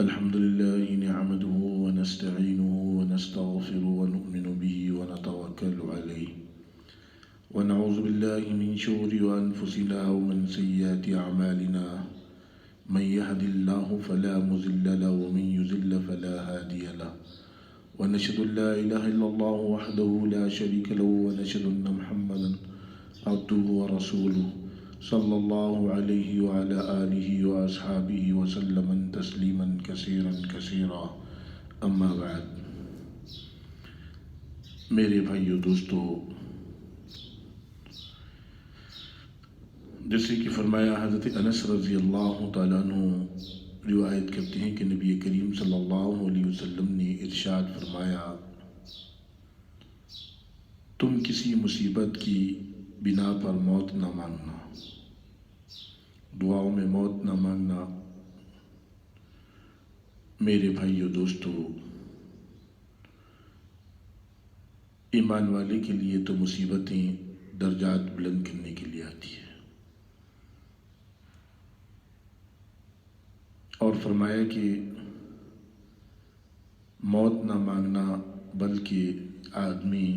الحمد لله نعمده ونستعينه ونستغفره ونؤمن به ونتوكل عليه ونعوذ بالله من شرور أنفسنا ومن سيئات أعمالنا من يهد الله فلا مضل له ومن يضلل فلا هادي له ونشهد أن لا إله إلا الله وحده لا شريك له ونشهد أن محمدا عبده ورسوله صلى الله عليه وعلى آله وأصحابه وسلم تسليما كثيرا كثيرا اما بعد. میرے بھائیو دوستو، جیسے کہ فرمایا حضرت انس رضی اللہ تعالیٰ عنہ روایت کرتے ہیں کہ نبی کریم صلی اللہ علیہ وسلم نے ارشاد فرمایا، تم کسی مصیبت کی بنا پر موت نہ مانگنا، دعاؤں میں موت نہ مانگنا۔ میرے بھائیو دوستو، ایمان والے کے لیے تو مصیبتیں درجات بلند کرنے کے لیے آتی ہے، اور فرمایا کہ موت نہ مانگنا بلکہ آدمی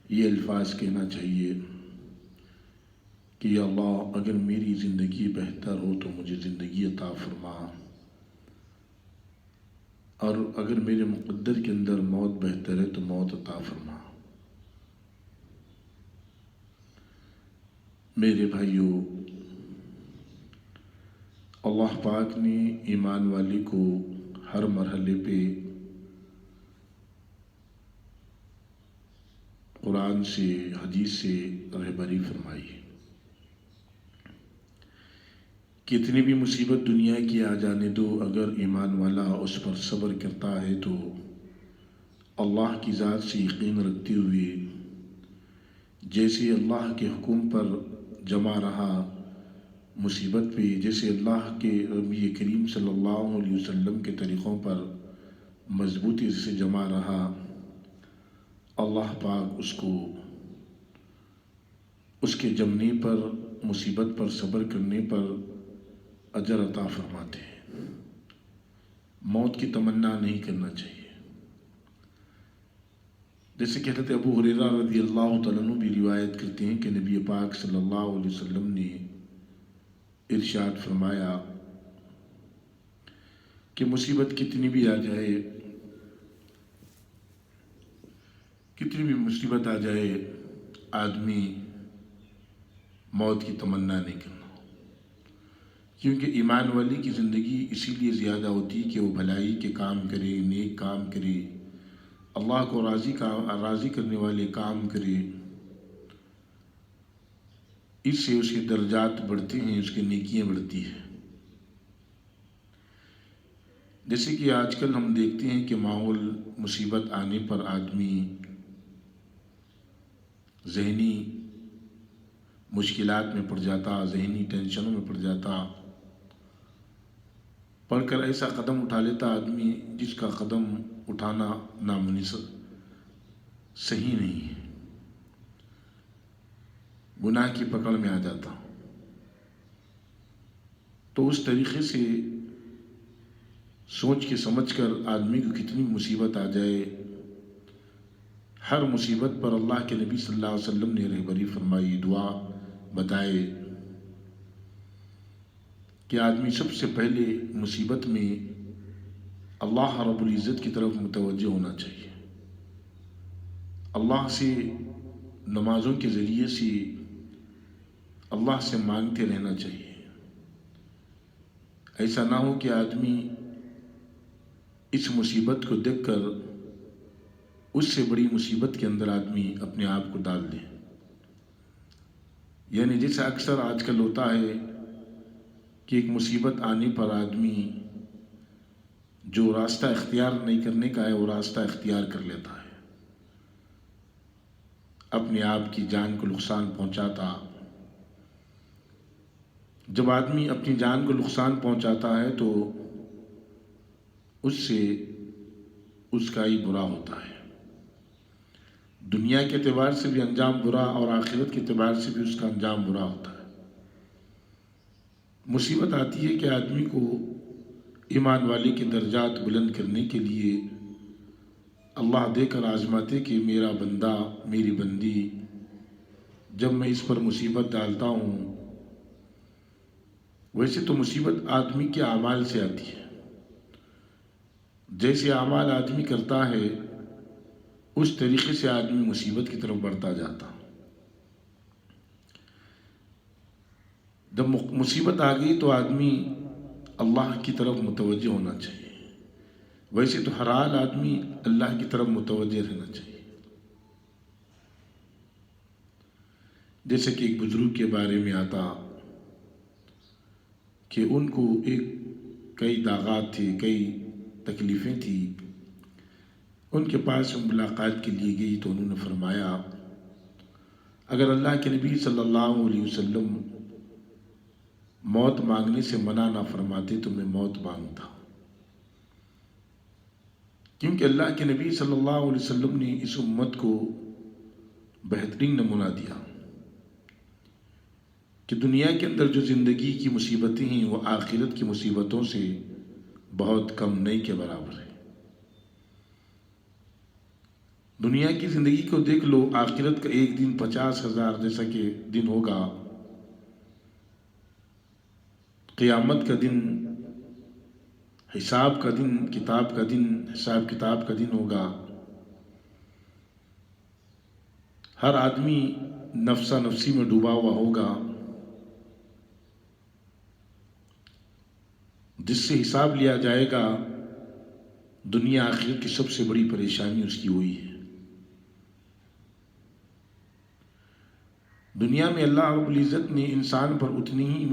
یہ الفاظ کہنا چاہیے کہ یا اللہ اگر میری زندگی بہتر ہو تو مجھے زندگی عطا فرما، اور اگر میرے مقدر کے اندر موت بہتر ہے تو موت عطا فرما۔ میرے بھائیو، اللہ پاک نے ایمان والے کو ہر مرحلے پہ قرآن سے حدیث سے رہبری فرمائی۔ کتنی بھی مصیبت دنیا کی آ جانے دو، اگر ایمان والا اس پر صبر کرتا ہے تو اللہ کی ذات سے یقین رکھتے ہوئے جیسے اللہ کے حکم پر جمع رہا مصیبت پہ، جیسے اللہ کے نبی کریم صلی اللہ علیہ وسلم کے طریقوں پر مضبوطی سے جمع رہا، اللہ پاک اس کو اس کے جمنے پر، مصیبت پر صبر کرنے پر اجر عطا فرماتے ہیں۔ موت کی تمنا نہیں کرنا چاہیے۔ جیسے کہ حضرت ابو ہریرہ رضی اللہ تعالیٰ عنہ بھی روایت کرتے ہیں کہ نبی پاک صلی اللہ علیہ وسلم نے ارشاد فرمایا کہ مصیبت کتنی بھی آ جائے، کتنی بھی مصیبت آ جائے، آدمی موت کی تمنا نہیں کرنا، کیونکہ ایمان والی کی زندگی اسی لیے زیادہ ہوتی ہے کہ وہ بھلائی کے کام کرے، نیک کام کرے، اللہ کو راضی کرنے والے کام کرے، اس سے اس کے درجات بڑھتے ہیں، اس کی نیکیاں بڑھتی ہیں۔ جیسے کہ آج کل ہم دیکھتے ہیں کہ ماحول مصیبت آنے پر آدمی ذہنی مشکلات میں پڑ جاتا، ذہنی ٹینشنوں میں پڑ جاتا، پڑھ کر ایسا قدم اٹھا لیتا آدمی جس کا قدم اٹھانا نامناسب، صحیح نہیں ہے، گناہ کی پکڑ میں آ جاتا۔ تو اس طریقے سے سوچ کے سمجھ کر آدمی کو کتنی مصیبت آ جائے، ہر مصیبت پر اللہ کے نبی صلی اللہ علیہ وسلم نے رہبری فرمائی، دعا بتائے کہ آدمی سب سے پہلے مصیبت میں اللہ رب العزت کی طرف متوجہ ہونا چاہیے، اللہ سے نمازوں کے ذریعے سے اللہ سے مانگتے رہنا چاہیے۔ ایسا نہ ہو کہ آدمی اس مصیبت کو دیکھ کر اس سے بڑی مصیبت کے اندر آدمی اپنے آپ کو ڈال دے۔ یعنی جیسا اکثر آج کل ہوتا ہے کہ ایک مصیبت آنے پر آدمی جو راستہ اختیار نہیں کرنے کا ہے وہ راستہ اختیار کر لیتا ہے، اپنے آپ کی جان کو نقصان پہنچاتا۔ جب آدمی اپنی جان کو نقصان پہنچاتا ہے تو اس سے اس کا ہی برا ہوتا ہے، دنیا کے اعتبار سے بھی انجام برا اور آخرت کے اعتبار سے بھی اس کا انجام برا ہوتا ہے۔ مصیبت آتی ہے کہ آدمی کو ایمان والے کے درجات بلند کرنے کے لیے اللہ دے کر آزماتے کہ میرا بندہ، میری بندی، جب میں اس پر مصیبت ڈالتا ہوں، ویسے تو مصیبت آدمی کے اعمال سے آتی ہے، جیسے اعمال آدمی کرتا ہے اس طریقے سے آدمی مصیبت کی طرف بڑھتا جاتا۔ جب مصیبت آ گئی تو آدمی اللہ کی طرف متوجہ ہونا چاہیے، ویسے تو ہر حال آدمی اللہ کی طرف متوجہ رہنا چاہیے۔ جیسے کہ ایک بزرگ کے بارے میں آتا کہ ان کو کئی داغات تھے، کئی تکلیفیں تھیں، ان کے پاس ملاقات کے لیے گئی تو انہوں نے فرمایا اگر اللہ کے نبی صلی اللہ علیہ وسلم موت مانگنے سے منع نہ فرماتے تو میں موت مانگتا، کیونکہ اللہ کے نبی صلی اللہ علیہ وسلم نے اس امت کو بہترین نمونہ دیا کہ دنیا کے اندر جو زندگی کی مصیبتیں ہیں وہ آخرت کی مصیبتوں سے بہت کم نہیں کے برابر ہے۔ دنیا کی زندگی کو دیکھ لو، آخرت کا ایک دن 50,000 جیسا کہ دن ہوگا، قیامت کا دن، حساب کا دن، کتاب کا دن، حساب کتاب کا دن ہوگا۔ ہر آدمی نفسا نفسی میں ڈوبا ہوا ہوگا، جس سے حساب لیا جائے گا۔ دنیا آخرت کی سب سے بڑی پریشانی اس کی ہوئی ہے۔ دنیا میں اللہ رب العزت نے انسان پر اتنی ہی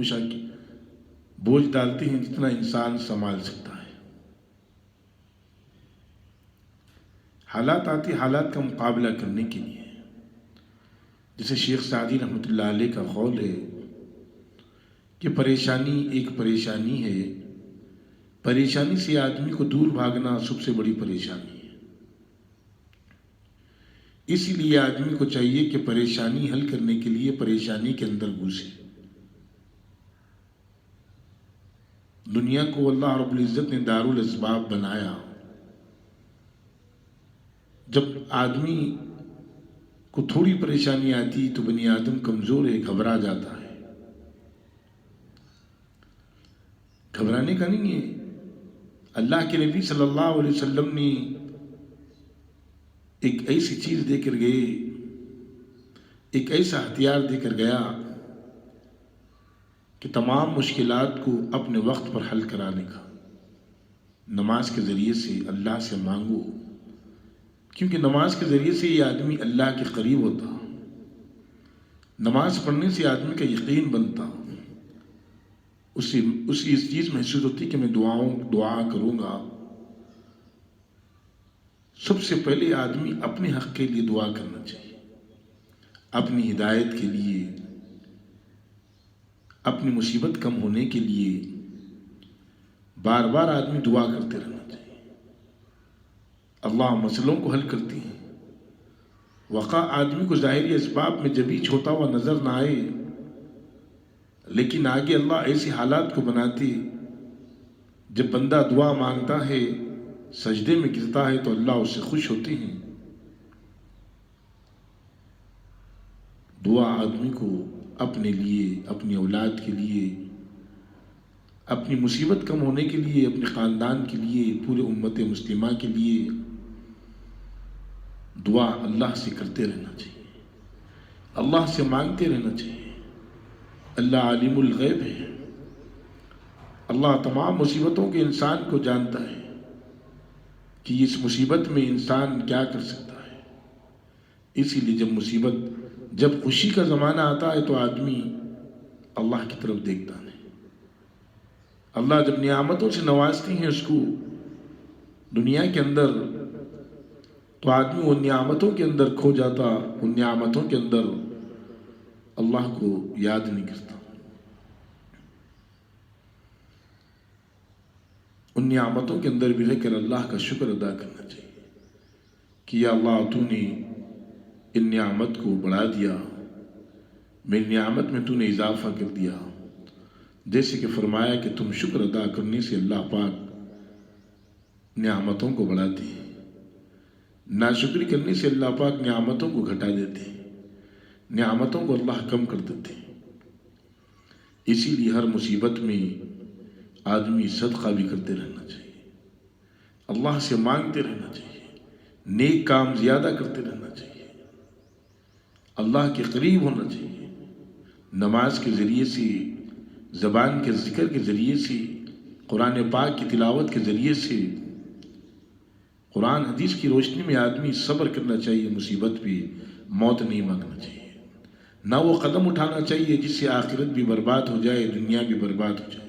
بوجھ ڈالتے ہیں جتنا انسان سنبھال سکتا ہے۔ حالات آتے حالات کا مقابلہ کرنے کے لیے، جیسے شیخ سعدی رحمۃ اللہ علیہ کا قول ہے کہ پریشانی ایک پریشانی ہے، پریشانی سے آدمی کو دور بھاگنا سب سے بڑی پریشانی ہے۔ اسی لیے آدمی کو چاہیے کہ پریشانی حل کرنے کے لیے پریشانی کے اندر گھسے۔ دنیا کو اللہ رب العزت نے دار الاسباب بنایا۔ جب آدمی کو تھوڑی پریشانی آتی تو بنی آدم کمزور ہے، گھبرا جاتا ہے۔ گھبرانے کا نہیں ہے۔ اللہ کے نبی صلی اللہ علیہ وسلم نے ایک ایسی چیز دے کر گئے، ایک ایسا ہتھیار دے کر گیا کہ تمام مشکلات کو اپنے وقت پر حل کرانے کا۔ نماز کے ذریعے سے اللہ سے مانگو، کیونکہ نماز کے ذریعے سے یہ آدمی اللہ کے قریب ہوتا۔ نماز پڑھنے سے آدمی کا یقین بنتا، اسی اس چیز محسوس ہوتی کہ میں دعا کروں گا۔ سب سے پہلے آدمی اپنے حق کے لیے دعا کرنا چاہیے، اپنی ہدایت کے لیے، اپنی مصیبت کم ہونے کے لیے بار بار آدمی دعا کرتے رہنا چاہیے۔ اللہ مسئلوں کو حل کرتی ہیں۔ وقع آدمی کو ظاہری اسباب میں جبھی چھوٹا ہوا نظر نہ آئے، لیکن آگے اللہ ایسی حالات کو بناتے، جب بندہ دعا مانگتا ہے، سجدے میں گرتا ہے تو اللہ اس سے خوش ہوتے ہیں۔ دعا آدمی کو اپنے لیے، اپنی اولاد کے لیے، اپنی مصیبت کم ہونے کے لیے، اپنے خاندان کے لیے، پورے امت مسلمہ کے لیے دعا اللہ سے کرتے رہنا چاہیے، اللہ سے مانگتے رہنا چاہیے۔ اللہ عالم الغیب ہے، اللہ تمام مصیبتوں کے انسان کو جانتا ہے کہ اس مصیبت میں انسان کیا کر سکتا ہے۔ اسی لیے جب خوشی کا زمانہ آتا ہے تو آدمی اللہ کی طرف دیکھتا نہیں۔ اللہ جب نعمتوں سے نوازتی ہیں اس کو دنیا کے اندر، تو آدمی ان نعمتوں کے اندر کھو جاتا، ان نعمتوں کے اندر اللہ کو یاد نہیں کرتا۔ ان نعمتوں کے اندر بھی رہ کر اللہ کا شکر ادا کرنا چاہیے کہ یا اللہ تو نے ان نعمت کو بڑھا دیا، میری نعمت میں تو نے اضافہ کر دیا۔ جیسے کہ فرمایا کہ تم شکر ادا کرنے سے اللہ پاک نعمتوں کو بڑھاتے ہیں، ناشکری کرنے سے اللہ پاک نعمتوں کو گھٹا دیتے ہیں، نعمتوں کو اللہ کم کر دیتے ہیں۔ اسی لیے ہر مصیبت میں آدمی صدقہ بھی کرتے رہنا چاہیے، اللہ سے مانگتے رہنا چاہیے، نیک کام زیادہ کرتے رہنا چاہیے، اللہ کے قریب ہونا چاہیے، نماز کے ذریعے سے، زبان کے ذکر کے ذریعے سے، قرآن پاک کی تلاوت کے ذریعے سے، قرآن حدیث کی روشنی میں آدمی صبر کرنا چاہیے، مصیبت پہ موت نہیں مانگنا چاہیے، نہ وہ قدم اٹھانا چاہیے جس سے آخرت بھی برباد ہو جائے، دنیا بھی برباد ہو جائے۔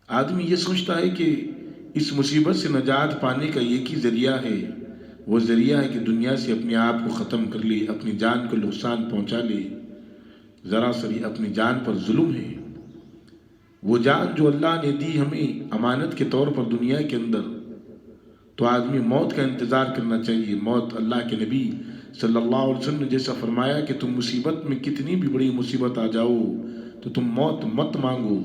آدمی یہ سوچتا ہے کہ اس مصیبت سے نجات پانے کا ایک ہی ذریعہ ہے، وہ ذریعہ ہے کہ دنیا سے اپنے آپ کو ختم کر لے، اپنی جان کو نقصان پہنچا لے۔ ذرا سری اپنی جان پر ظلم ہے۔ وہ جان جو اللہ نے دی ہمیں امانت کے طور پر دنیا کے اندر، تو آدمی موت کا انتظار کرنا چاہیے۔ موت، اللہ کے نبی صلی اللہ علیہ وسلم نے جیسا فرمایا کہ تم مصیبت میں کتنی بھی بڑی مصیبت آ جاؤ تو تم موت مت مانگو،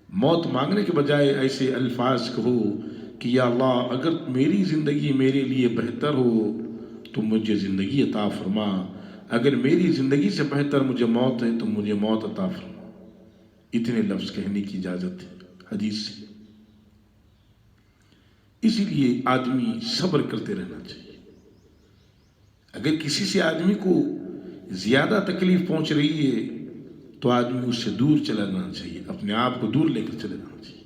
موت مانگنے کے بجائے ایسے الفاظ کہو کہ یا اللہ اگر میری زندگی میرے لیے بہتر ہو تو مجھے زندگی عطا فرما، اگر میری زندگی سے بہتر مجھے موت ہے تو مجھے موت عطا فرما۔ اتنے لفظ کہنے کی اجازت ہے حدیث سے۔ اسی لیے آدمی صبر کرتے رہنا چاہیے۔ اگر کسی سے آدمی کو زیادہ تکلیف پہنچ رہی ہے تو آدمی اس سے دور چلا جانا چاہیے، اپنے آپ کو دور لے کر چلے جانا چاہیے۔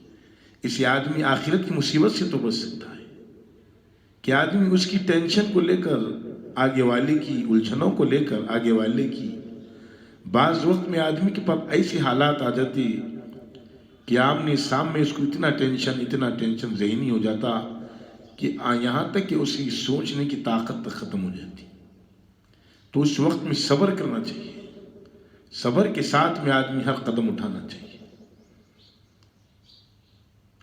اس سے آدمی آخرت کی مصیبت سے تو بچ سکتا ہے کہ آدمی اس کی ٹینشن کو لے کر، آگے والے کی الجھنوں کو لے کر، آگے والے کی، بعض وقت میں آدمی کے پاس ایسی حالات آ جاتی کہ آمنے سامنے اس کو اتنا ٹینشن ذہنی ہو جاتا کہ یہاں تک کہ اس کی سوچنے کی طاقت تک ختم ہو جاتی۔ تو اس وقت میں صبر کرنا چاہیے، صبر کے ساتھ میں آدمی ہر قدم اٹھانا چاہیے،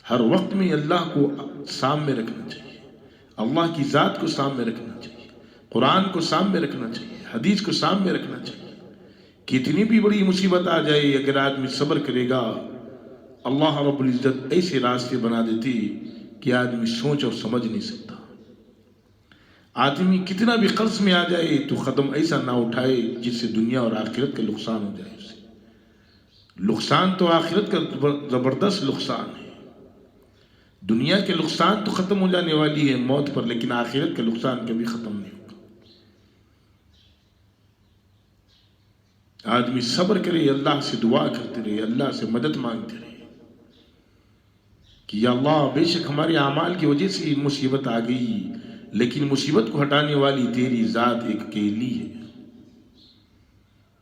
ہر وقت میں اللہ کو سامنے رکھنا چاہیے، اللہ کی ذات کو سامنے رکھنا چاہیے، قرآن کو سامنے رکھنا چاہیے، حدیث کو سامنے رکھنا چاہیے۔ کتنی بھی بڑی مصیبت آ جائے اگر آدمی صبر کرے گا، اللہ رب العزت ایسے راستے بنا دیتی کہ آدمی سوچ اور سمجھ نہیں سکتا۔ آدمی کتنا بھی قرض میں آ جائے تو قدم ایسا نہ اٹھائے جس سے دنیا اور آخرت کا نقصان ہو جائے اسے۔ نقصان تو آخرت کا زبردست نقصان ہے، دنیا کے نقصان تو ختم ہو جانے والی ہے موت پر، لیکن آخرت کا نقصان کبھی ختم نہیں ہوگا۔ آدمی صبر کرے، اللہ سے دعا کرتے رہے، اللہ سے مدد مانگتے رہے کہ یا اللہ بے شک ہمارے اعمال کی وجہ سے یہ مصیبت آ گئی، لیکن مصیبت کو ہٹانے والی تیری ذات ایک اکیلی ہے۔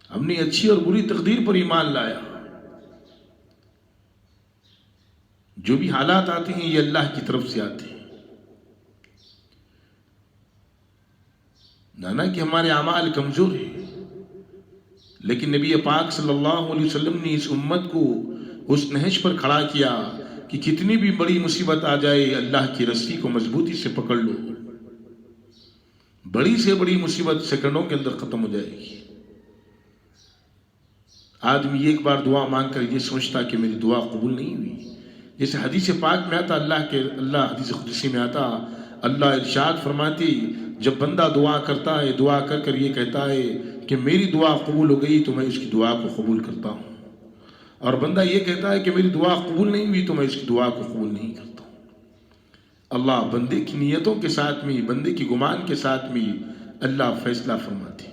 ہم نے اچھی اور بری تقدیر پر ایمان لایا، جو بھی حالات آتے ہیں یہ اللہ کی طرف سے آتے ہیں، نہ کہ ہمارے اعمال کمزور ہیں، لیکن نبی پاک صلی اللہ علیہ وسلم نے اس امت کو اس نہج پر کھڑا کیا کہ کتنی بھی بڑی مصیبت آ جائے اللہ کی رسی کو مضبوطی سے پکڑ لو، بڑی سے بڑی مصیبت سیکنڈوں کے اندر ختم ہو جائے گی۔ آدمی ایک بار دعا مانگ کر یہ سوچتا کہ میری دعا قبول نہیں ہوئی، جیسے حدیث پاک میں آتا، اللہ حدیث قدسی میں آتا، اللہ ارشاد فرماتی جب بندہ دعا کرتا ہے، دعا کر کر یہ کہتا ہے کہ میری دعا قبول ہو گئی تو میں اس کی دعا کو قبول کرتا ہوں، اور بندہ یہ کہتا ہے کہ میری دعا قبول نہیں ہوئی تو میں اس کی دعا کو قبول نہیں کرتا ہوں۔ اللہ بندے کی نیتوں کے ساتھ میں، بندے کی گمان کے ساتھ میں اللہ فیصلہ فرماتی۔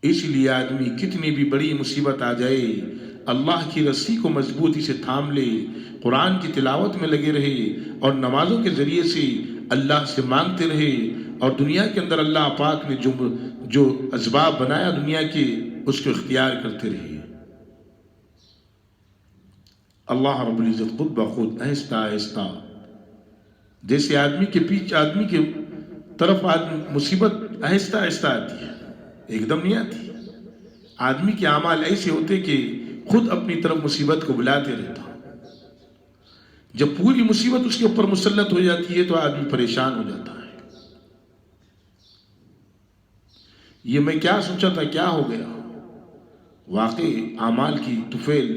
اس لیے آدمی کتنی بھی بڑی مصیبت آ جائے اللہ کی رسی کو مضبوطی سے تھام لے، قرآن کی تلاوت میں لگے رہے اور نمازوں کے ذریعے سے اللہ سے مانگتے رہے، اور دنیا کے اندر اللہ پاک نے جو اسباب بنایا دنیا کے اس کو اختیار کرتے رہے۔ اللہ رب العزت خود بخود آہستہ آہستہ، جیسے آدمی کے پیچھے، آدمی کے طرف مصیبت آہستہ آہستہ آتی ہے، ایک دم نہیں آتی۔ آدمی کے اعمال ایسے ہوتے کہ خود اپنی طرف مصیبت کو بلاتے رہتا، جب پوری مصیبت اس کے اوپر مسلط ہو جاتی ہے تو آدمی پریشان ہو جاتا ہے۔ یہ میں کیا سوچا تھا، کیا ہو گیا؟ واقعی اعمال کی طفیل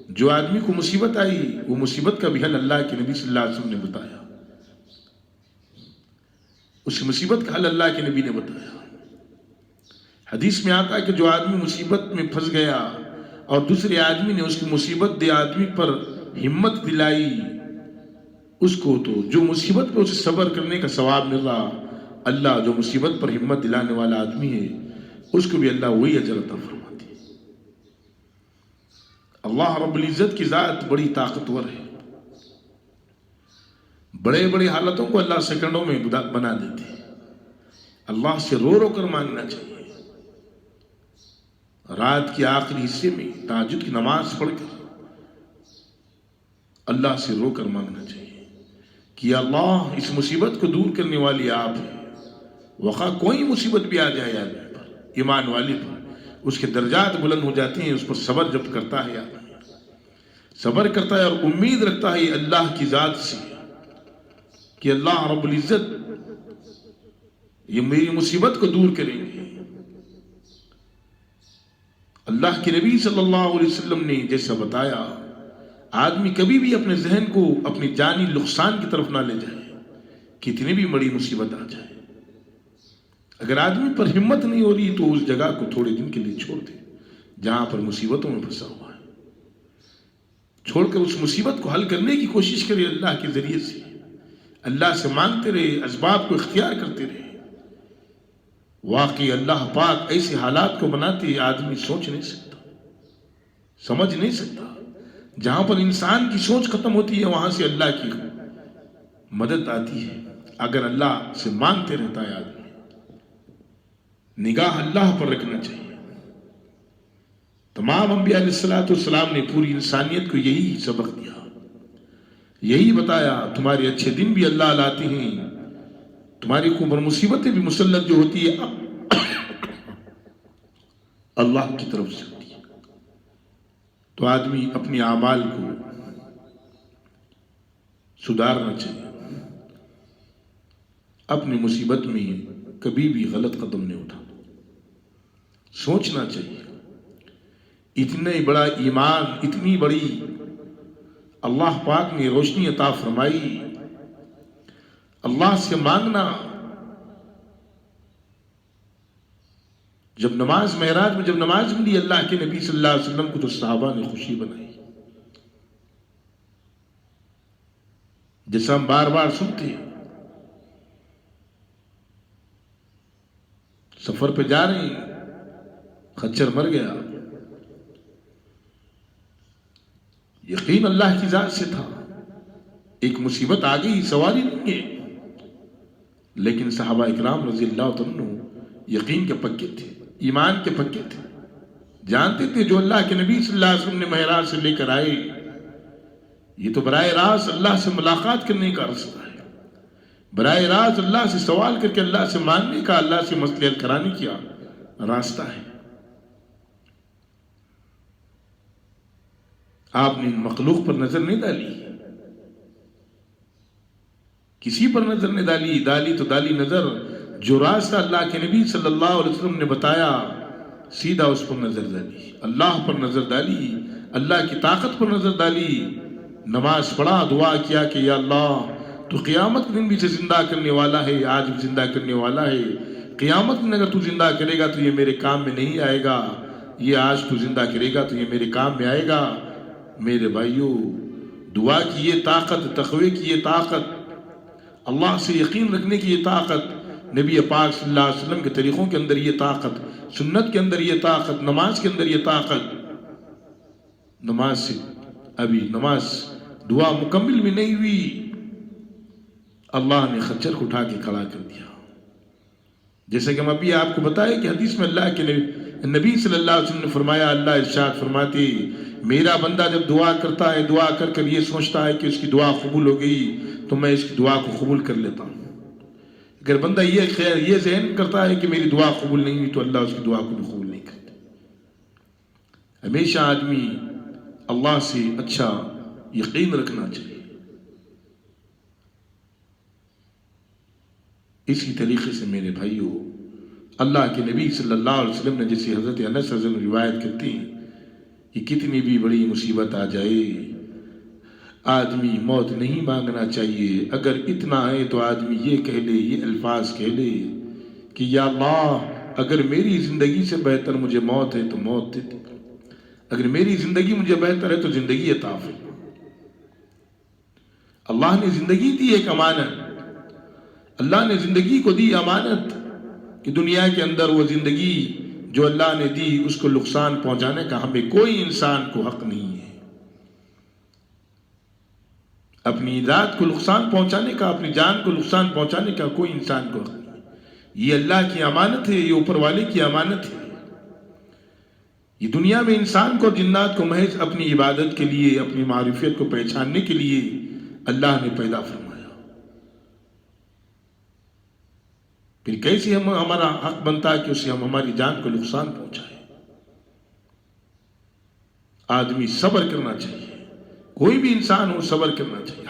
جو آدمی کو مصیبت آئی وہ مصیبت کا بھی حل اللہ کے نبی صلی اللہ علیہ وسلم نے بتایا، اس مصیبت کا حل اللہ کے نبی نے بتایا۔ حدیث میں آتا ہے کہ جو آدمی مصیبت میں پھنس گیا اور دوسرے آدمی نے اس کی مصیبت دے آدمی پر ہمت دلائی، اس کو تو جو مصیبت پہ اسے صبر کرنے کا ثواب مل رہا، اللہ جو مصیبت پر ہمت دلانے والا آدمی ہے اس کو بھی اللہ وہی اجر عطا فرماتی ہے۔ اللہ رب العزت کی ذات بڑی طاقتور ہے، بڑے بڑے حالتوں کو اللہ سیکنڈوں میں بنا دیتے ہیں۔ اللہ سے رو رو کر مانگنا چاہیے، رات کے آخری حصے میں تہجد کی نماز پڑھ کر اللہ سے رو کر مانگنا چاہیے کہ اللہ اس مصیبت کو دور کرنے والی آپ ہیں، وخا کوئی مصیبت بھی آ جائے آدمی پر، ایمان والے پر اس کے درجات بلند ہو جاتے ہیں، اس پر صبر جب کرتا ہے آدمی صبر کرتا ہے اور امید رکھتا ہے اللہ کی ذات سے کہ اللہ رب العزت یہ میری مصیبت کو دور کریں گے۔ اللہ کے نبی صلی اللہ علیہ وسلم نے جیسا بتایا، آدمی کبھی بھی اپنے ذہن کو اپنی جانی نقصان کی طرف نہ لے جائے، کتنی بھی بڑی مصیبت آ جائے۔ اگر آدمی پر ہمت نہیں ہو رہی تو اس جگہ کو تھوڑے دن کے لیے چھوڑ دے جہاں پر مصیبتوں میں پھنسا ہوا ہے، چھوڑ کر اس مصیبت کو حل کرنے کی کوشش کرے، اللہ کے ذریعے سے اللہ سے مانگتے رہے، اسباب کو اختیار کرتے رہے۔ واقعی اللہ پاک ایسے حالات کو بناتے آدمی سوچ نہیں سکتا، سمجھ نہیں سکتا۔ جہاں پر انسان کی سوچ ختم ہوتی ہے وہاں سے اللہ کی مدد آتی ہے اگر اللہ سے مانگتے رہتا ہے آدمی۔ نگاہ اللہ پر رکھنا چاہیے۔ تمام انبیاء علیہ السلام نے پوری انسانیت کو یہی سبق دیا، یہی بتایا تمہارے اچھے دن بھی اللہ لاتے ہیں، تمہاری اوپر مصیبتیں بھی مسلط جو ہوتی ہے اللہ کی طرف سے ہوتی ہے۔ تو آدمی اپنے اعمال کو سدھارنا چاہیے، اپنی مصیبت میں کبھی بھی غلط قدم نہیں اٹھانا، سوچنا چاہیے اتنا بڑا ایمان، اتنی بڑی اللہ پاک نے روشنی عطا فرمائی، اللہ سے مانگنا۔ جب نماز معراج میں جب نماز ملی اللہ کے نبی صلی اللہ علیہ وسلم کو تو صحابہ نے خوشی بنائی، جیسا ہم بار بار سنتے ہیں، سفر پہ جا رہے ہیں، خچر مر گیا، یقین اللہ کی ذات سے تھا، ایک مصیبت آ گئی، سواری نہیں ہے، لیکن صحابہ اکرام رضی اللہ عنہ یقین کے پکے تھے، ایمان کے پکے تھے، جانتے تھے جو اللہ کے نبی صلی اللہ علیہ وسلم نے معراج سے لے کر آئے یہ تو براہ راست اللہ سے ملاقات کرنے کا راستہ ہے، براہ راست اللہ سے سوال کر کے اللہ سے مانگنے کا، اللہ سے مسئلے حل کرانے کا راستہ ہے۔ آپ نے مخلوق پر نظر نہیں ڈالی، کسی پر نظر نہیں ڈالی تو ڈالی نظر جو راستہ اللہ کے نبی صلی اللہ علیہ وسلم نے بتایا، سیدھا اس پر نظر ڈالی، اللہ پر نظر ڈالی، اللہ کی طاقت پر نظر ڈالی، نماز پڑھا، دعا کیا کہ یا اللہ تو قیامت کے دن بھی زندہ کرنے والا ہے، آج بھی زندہ کرنے والا ہے، قیامت میں اگر تو زندہ کرے گا تو یہ میرے کام میں نہیں آئے گا، یہ آج تو زندہ کرے گا تو یہ میرے کام میں آئے گا۔ میرے بھائیوں، دعا کی یہ طاقت، تقوی کی یہ طاقت، اللہ سے یقین رکھنے کی یہ طاقت، نبی پاک صلی اللہ علیہ وسلم کے طریقوں کے اندر یہ طاقت، سنت کے اندر یہ طاقت، نماز کے اندر یہ طاقت، نماز سے ابھی نماز دعا مکمل بھی نہیں ہوئی، اللہ نے خچر کو اٹھا کے کھڑا کر دیا۔ جیسے کہ ہم ابھی آپ کو بتائے کہ حدیث میں اللہ کے نبی صلی اللہ علیہ وسلم نے فرمایا، اللہ ارشاد فرماتے میرا بندہ جب دعا کرتا ہے، دعا کر کر یہ سوچتا ہے کہ اس کی دعا قبول ہو گئی تو میں اس کی دعا کو قبول کر لیتا ہوں۔ اگر بندہ یہ ذہن کرتا ہے کہ میری دعا قبول نہیں ہوئی تو اللہ اس کی دعا کو بھی قبول نہیں کرتا۔ ہمیشہ آدمی اللہ سے اچھا یقین رکھنا چاہیے۔ اسی طریقے سے میرے بھائیوں، اللہ کے نبی صلی اللہ علیہ وسلم نے جیسے حضرت انس رضی اللہ عنہ روایت کرتی ہیں کہ کتنی بھی بڑی مصیبت آ جائے آدمی موت نہیں مانگنا چاہیے. اگر اتنا ہے تو آدمی یہ کہہ لے، یہ الفاظ کہہ لے کہ یا اللہ اگر میری زندگی سے بہتر مجھے موت ہے تو موت دے دے، اگر میری زندگی مجھے بہتر ہے تو زندگی عطا فرما. اللہ نے زندگی دی ایک امانت، اللہ نے زندگی کو دی امانت کہ دنیا کے اندر وہ زندگی جو اللہ نے دی اس کو نقصان پہنچانے کا ہمیں کوئی انسان کو حق نہیں ہے. اپنی ذات کو نقصان پہنچانے کا، اپنی جان کو نقصان پہنچانے کا کوئی انسان کو حق نہیں. یہ اللہ کی امانت ہے، یہ اوپر والے کی امانت ہے. یہ دنیا میں انسان کو، جنات کو محض اپنی عبادت کے لیے، اپنی معرفت کو پہچاننے کے لیے اللہ نے پیدا فرمایا. پھر کیسے ہمارا حق بنتا ہے کہ اسے ہم ہماری جان کو نقصان پہنچائیں؟ آدمی صبر کرنا چاہیے، کوئی بھی انسان ہو صبر کرنا چاہیے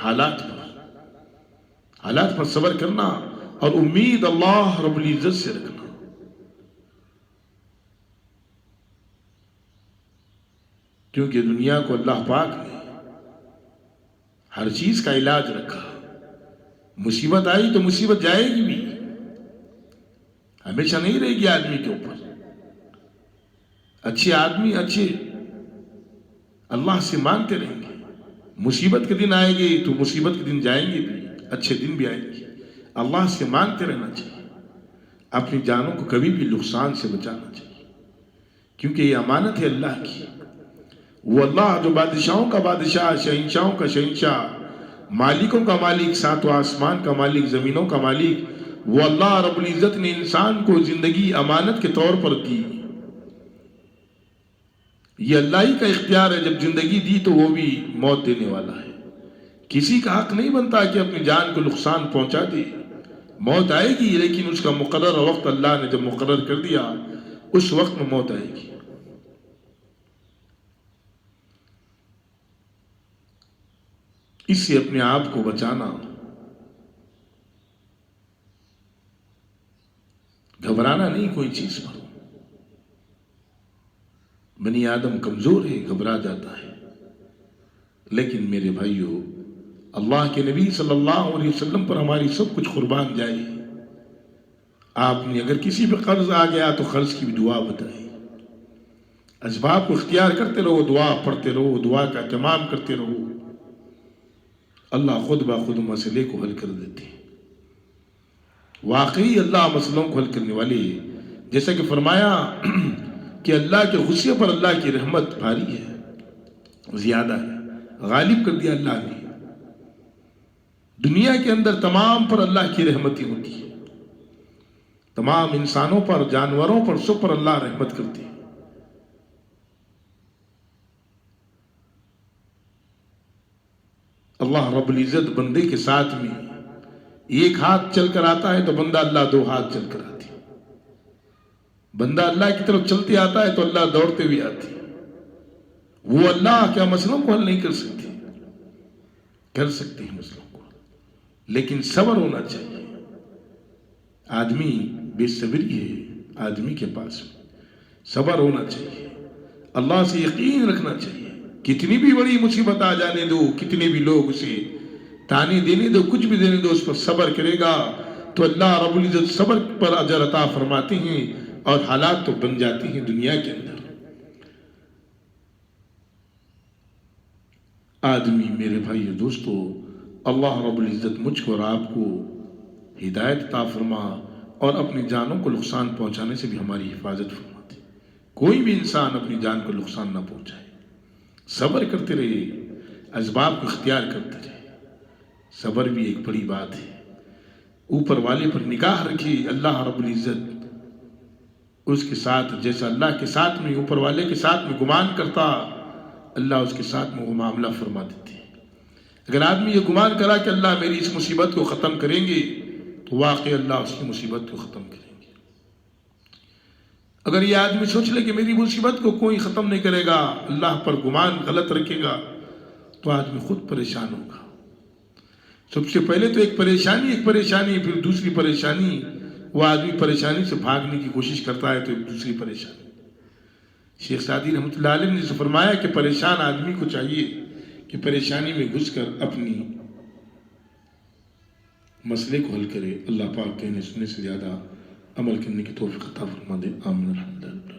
حالات پر صبر کرنا اور امید اللہ رب العزت سے رکھنا. کیونکہ دنیا کو اللہ پاک نے ہر چیز کا علاج رکھا. مصیبت آئی تو مصیبت جائے گی بھی، ہمیشہ نہیں رہے گی آدمی کے اوپر. اچھے آدمی اچھے اللہ سے مانگتے رہیں گے. مصیبت کے دن آئیں گے تو مصیبت کے دن جائیں گے بھی، اچھے دن بھی آئیں گے. اللہ سے مانگتے رہنا چاہیے، اپنی جانوں کو کبھی بھی نقصان سے بچانا چاہیے، کیونکہ یہ امانت ہے اللہ کی. وہ اللہ جو بادشاہوں کا بادشاہ، شہنشاہوں کا شہنشاہ، مالکوں کا مالک، ساتوں آسمان کا مالک، زمینوں کا مالک، وہ اللہ رب العزت نے انسان کو زندگی امانت کے طور پر دی. یہ اللہ ہی کا اختیار ہے، جب زندگی دی تو وہ بھی موت دینے والا ہے. کسی کا حق نہیں بنتا کہ اپنی جان کو نقصان پہنچا دے. موت آئے گی، لیکن اس کا مقرر وقت اللہ نے جب مقرر کر دیا اس وقت میں موت آئے گی. اس سے اپنے آپ کو بچانا، گھبرانا نہیں کوئی چیز پر. بنی آدم کمزور ہے، گھبرا جاتا ہے. لیکن میرے بھائیو، اللہ کے نبی صلی اللہ علیہ وسلم پر ہماری سب کچھ قربان جائے. آپ نے اگر کسی پہ قرض آ گیا تو قرض کی بھی دعا بتائی. اسباب کو اختیار کرتے رہو، دعا پڑھتے رہو، دعا کا اہتمام کرتے رہو. اللہ خود بخود مسئلے کو حل کر دیتے ہیں. واقعی اللہ مسئلوں کو حل کرنے والے، جیسا کہ فرمایا کہ اللہ کے غصے پر اللہ کی رحمت بھاری ہے، زیادہ ہے. غالب کر دیا اللہ نے. دنیا کے اندر تمام پر اللہ کی رحمتیں ہوتی ہے، تمام انسانوں پر، جانوروں پر، سب پر اللہ رحمت کرتی ہے. اللہ رب العزت بندے کے ساتھ میں ایک ہاتھ چل کر آتا ہے تو بندہ اللہ دو ہاتھ چل کر آتی ہے. بندہ اللہ کی طرف چلتے آتا ہے تو اللہ دوڑتے بھی آتی ہے. وہ اللہ کیا مسئلوں کو حل نہیں کر سکتے؟ کر سکتے ہیں مسئلوں کو، لیکن صبر ہونا چاہیے. آدمی بے صبری ہے، آدمی کے پاس صبر ہونا چاہیے، اللہ سے یقین رکھنا چاہیے. کتنی بھی بڑی مصیبت آ جانے دو، کتنے بھی لوگ اسے تانے دینے دو، کچھ بھی دینے دو، اس پر صبر کرے گا تو اللہ رب العزت صبر پر اجر عطا فرماتے ہیں اور حالات تو بن جاتی ہیں دنیا کے اندر. آدمی میرے بھائی دوستو، اللہ رب العزت مجھ کو اور آپ کو ہدایت عطا فرما اور اپنی جانوں کو نقصان پہنچانے سے بھی ہماری حفاظت فرماتے. کوئی بھی انسان اپنی جان کو نقصان نہ پہنچائے. صبر کرتے رہے، اسباب کو اختیار کرتے رہے. صبر بھی ایک بڑی بات ہے. اوپر والے پر نگاہ رکھی، اللہ رب العزت اس کے ساتھ جیسا اللہ کے ساتھ میں، اوپر والے کے ساتھ میں گمان کرتا، اللہ اس کے ساتھ میں وہ معاملہ فرما دیتے. اگر آدمی یہ گمان کرا کہ اللہ میری اس مصیبت کو ختم کریں گے تو واقعی اللہ اس کی مصیبت کو ختم کریں گے. اگر یہ آدمی سوچ لے کہ میری مصیبت کو کوئی ختم نہیں کرے گا، اللہ پر گمان غلط رکھے گا، تو آدمی خود پریشان ہوگا. سب سے پہلے تو ایک پریشانی، پھر دوسری پریشانی. وہ آدمی پریشانی سے بھاگنے کی کوشش کرتا ہے تو ایک دوسری پریشانی. شیخ سعدی رحمۃ اللہ علیہ نے فرمایا کہ پریشان آدمی کو چاہیے کہ پریشانی میں گھس کر اپنی مسئلے کو حل کرے. اللہ پاک کہنے سننے سے زیادہ عمل کرنے کی توفیق عطا فرما دے. آمین. الحمد للہ.